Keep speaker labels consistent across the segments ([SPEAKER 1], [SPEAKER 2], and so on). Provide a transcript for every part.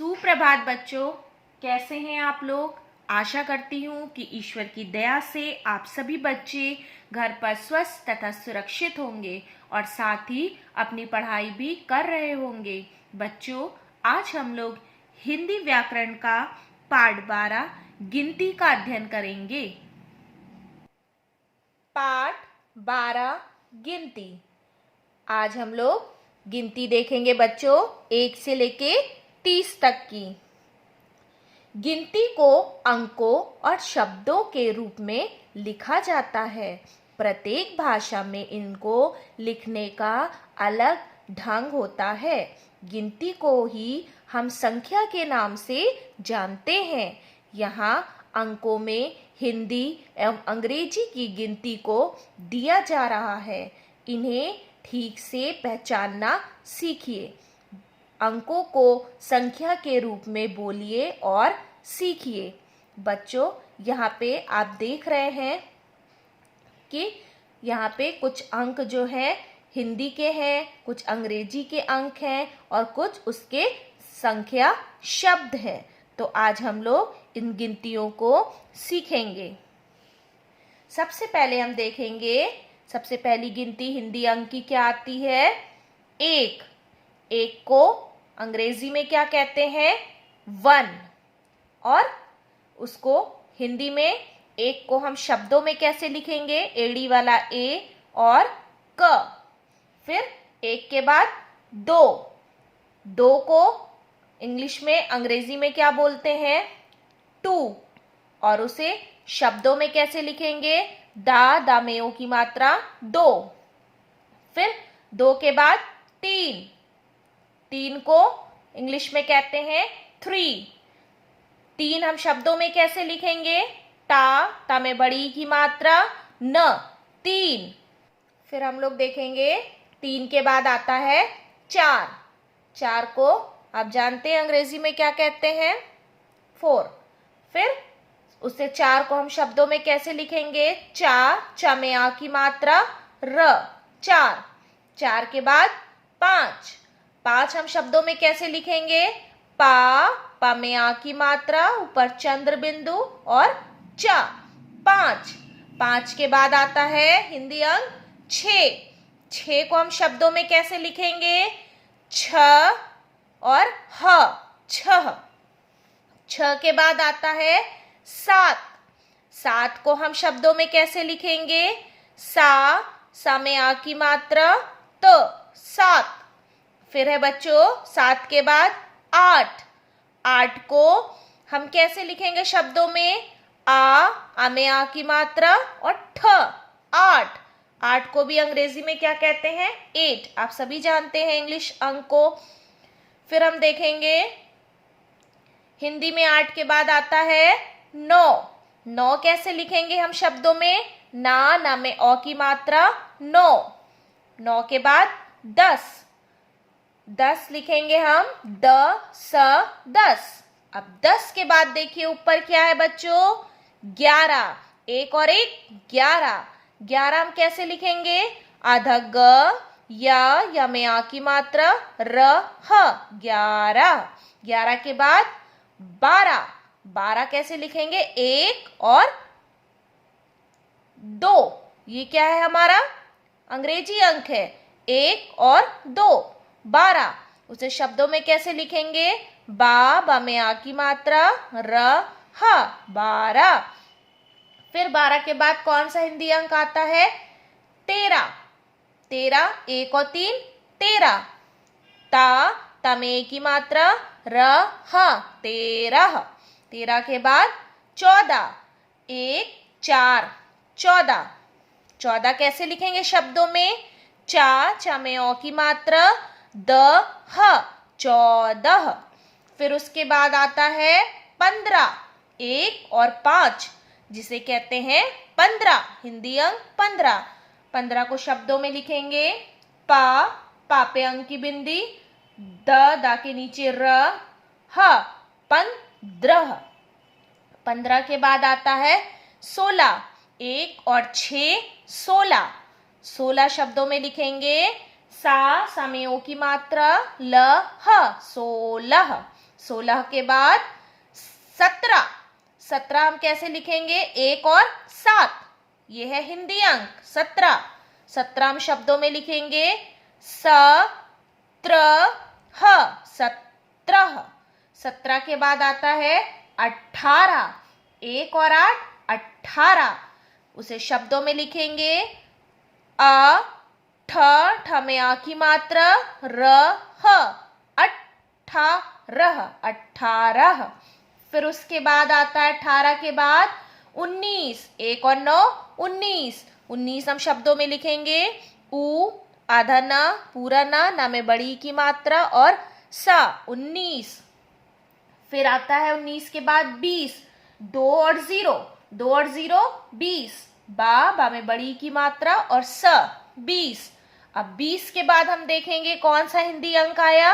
[SPEAKER 1] सुप्रभात बच्चों, कैसे हैं आप लोग। आशा करती हूँ कि ईश्वर की दया से आप सभी बच्चे घर पर स्वस्थ तथा सुरक्षित होंगे और साथ ही अपनी पढ़ाई भी कर रहे होंगे। बच्चों, आज हम लोग हिंदी व्याकरण का पाठ 12 गिनती का अध्ययन करेंगे। पाठ 12 गिनती। आज हम लोग गिनती देखेंगे बच्चों, 1 से लेके 30 तक की। गिनती को अंकों और शब्दों के रूप में लिखा जाता है। प्रत्येक भाषा में इनको लिखने का अलग ढंग होता है। गिनती को ही हम संख्या के नाम से जानते हैं। यहाँ अंकों में हिंदी एवं अंग्रेजी की गिनती को दिया जा रहा है। इन्हें ठीक से पहचानना सीखिए। अंकों को संख्या के रूप में बोलिए और सीखिए। बच्चों, यहाँ पे आप देख रहे हैं कि यहाँ पे कुछ अंक जो हैं हिंदी के हैं, कुछ अंग्रेजी के अंक हैं और कुछ उसके संख्या शब्द हैं। तो आज हम लोग इन गिनतियों को सीखेंगे। सबसे पहले हम देखेंगे, सबसे पहली गिनती हिंदी अंक की क्या आती है? 1। 1 को अंग्रेजी में क्या कहते हैं? 1। और उसको हिंदी में 1 को हम शब्दों में कैसे लिखेंगे? एड़ी वाला ए और क। फिर 1 के बाद 2। 2 को इंग्लिश में, अंग्रेजी में क्या बोलते हैं? 2। और उसे शब्दों में कैसे लिखेंगे? दामेओं की मात्रा 2। फिर 2 के बाद 3। 3 को इंग्लिश में कहते हैं 3। 3 हम शब्दों में कैसे लिखेंगे? ता में बड़ी की मात्रा न, 3। फिर हम लोग देखेंगे 3 के बाद आता है 4। 4 को आप जानते हैं अंग्रेजी में क्या कहते हैं? 4। फिर उससे 4 को हम शब्दों में कैसे लिखेंगे? चा में आ की मात्रा र, 4। 4 के बाद 5। 5 हम शब्दों में कैसे लिखेंगे? पा में आ की मात्रा, ऊपर चंद्र बिंदु और चा, 5। 5 के बाद आता है हिंदी अंक 6। 6 को हम शब्दों में कैसे लिखेंगे? छ और ह, छह। 6 के बाद आता है 7। 7 को हम शब्दों में कैसे लिखेंगे? सा में आ की मात्रा त, 7। फिर है बच्चों 7 के बाद 8। 8 को हम कैसे लिखेंगे शब्दों में? आ में आ की मात्रा और ठ, 8। 8 को भी अंग्रेजी में क्या कहते हैं? 8। आप सभी जानते हैं इंग्लिश अंक को। फिर हम देखेंगे हिंदी में 8 के बाद आता है 9। 9 कैसे लिखेंगे हम शब्दों में? ना में ओ की मात्रा 9। 9 के बाद 10। 10 लिखेंगे हम 10। अब 10 के बाद देखिए ऊपर क्या है बच्चों? 11। 1 और 1 11। 11 हम कैसे लिखेंगे? आधा ग या में आ की मात्रा र, ह, 11। 11 के बाद 12। 12 कैसे लिखेंगे? 1 और 2। ये क्या है हमारा? अंग्रेजी अंक है। 1 और 2, 12। उसे शब्दों में कैसे लिखेंगे? बा में आ की मात्रा र, ह, 12। फिर 12 के बाद कौन सा हिंदी अंक आता है? 13। 13, 1 और 3 13। ता में ए की मात्रा र, ह, 13। 13 के बाद 14। 1 4, 14। 14 कैसे लिखेंगे शब्दों में? चा में ओ की मात्रा द, ह, 14। फिर उसके बाद आता है 15। 1 और 5 जिसे कहते हैं 15, हिंदी अंक 15। 15 को शब्दों में लिखेंगे? पा पे अंक की बिंदी, दा के नीचे र, ह, 15। 15 के बाद आता है 16। 1 और 6 16। 16 शब्दों में लिखेंगे? सा में ओ की मात्रा ल, ह, 16। 16 के बाद 17, 17 हम कैसे लिखेंगे? 1 और 7, ये है हिंदी अंक 17। 17 हम शब्दों में लिखेंगे सत्रह, 17। 17 के बाद आता है 18, 1 और 8, 18, उसे शब्दों में लिखेंगे ठ में आ की मात्रा, रह, 18, 18। फिर उसके बाद आता है 18 के बाद 19, 1 और 9, 19, 19 हम शब्दों में लिखेंगे उ, आधा ना, पूरा ना में बड़ी की मात्रा और सा, 19। फिर आता है 19 के बाद 20, 2 और 0, 2 और 0, 20, बा में बड़ी की मात्रा और स, 20। अब 20 के बाद हम देखेंगे कौन सा हिंदी अंक आया?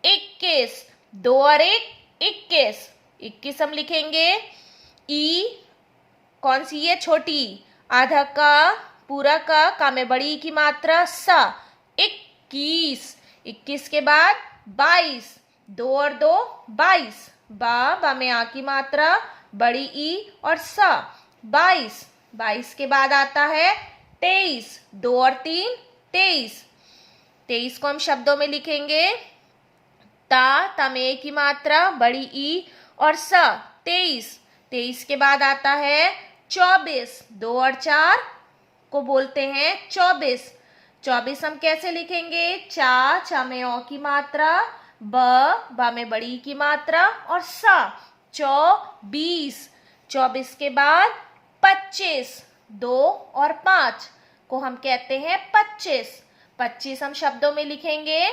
[SPEAKER 1] 21, 2 और 1, 21, 21 हम लिखेंगे ई, कौन सी है? छोटी, आधा का, पूरा का में बड़ी की मात्रा सा, 21। 21 के बाद 22, 2 और 2, 22, बा में आ की मात्रा, बड़ी ई और सा, 22। 22 के बाद आता है 23, 2 और 3, 23, 23 को हम शब्दों में लिखेंगे ता में की मात्रा, बड़ी ई और सा, 23। 23 के बाद आता है 24, 2 और 4 को बोलते हैं 24। 24 हम कैसे लिखेंगे? चा में ओ की मात्रा, बा में बड़ी की मात्रा और सा, 24। 24 के बाद 25, 2 और 5 को हम कहते हैं 25। 25 हम शब्दों में लिखेंगे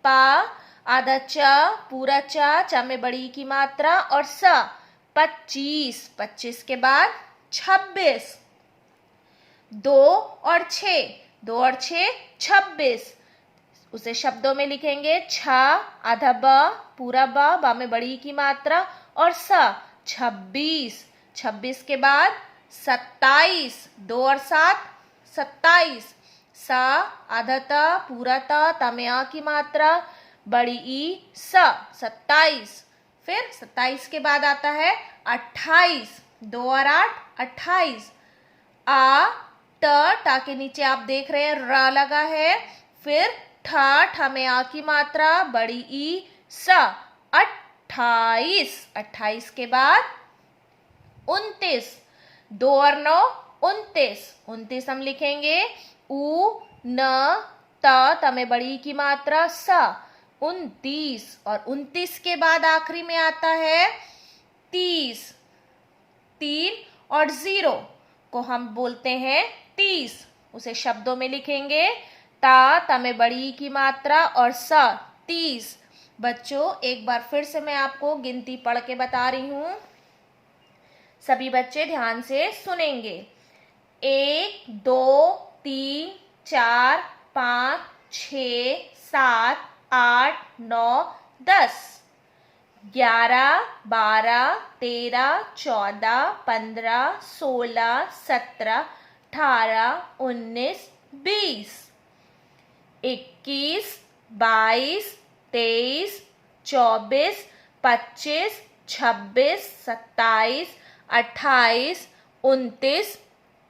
[SPEAKER 1] पा, आधा चा, पूरा चा में बड़ी की मात्रा और सा, 25। 25 के बाद 26, 2 और 6, 2 और 6, 26, उसे शब्दों में लिखेंगे छा, आधा बा, पूरा बा में बड़ी की मात्रा और सा, 26। 26 के बाद 27, 2 और 7, 27, सा, आधा ता, पूरा ता में आ की मात्रा, बड़ी ई, सा, 27। फिर 27 के बाद आता है 28, 2 और 8, 28, टा के नीचे आप देख रहे हैं र लगा है, फिर ठा में आ की मात्रा, बड़ी ई, सा, 28। 28 के बाद 29, 2 और 9, 29, 29 हम लिखेंगे उ, न, ता में बड़ी की मात्रा सा, 29। और 29 के बाद आखिरी में आता है 30, 3 और 0 को हम बोलते हैं 30, उसे शब्दों में लिखेंगे ता में बड़ी की मात्रा और सा, 30। बच्चों एक बार फिर से मैं आपको गिनती पढ़ के बता रही हूं, सभी बच्चे ध्यान से सुनेंगे। 1, 2, 3, 4, 5, 6, 7, 8, 9, 10, 11, 12, 13, 14, 15, 16, 17, 18, 19, 20, 21, 22, 23, 24, 25, 26, 27, 28, 29,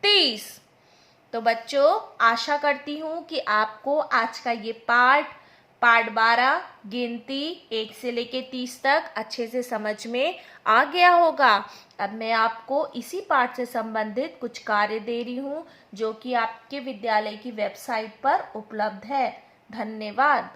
[SPEAKER 1] 30। तो बच्चों आशा करती हूँ कि आपको आज का ये पाठ 12 गिनती 1 से लेके 30 तक अच्छे से समझ में आ गया होगा। अब मैं आपको इसी पाठ से संबंधित कुछ कार्य दे रही हूँ जो कि आपके विद्यालय की वेबसाइट पर उपलब्ध है। धन्यवाद।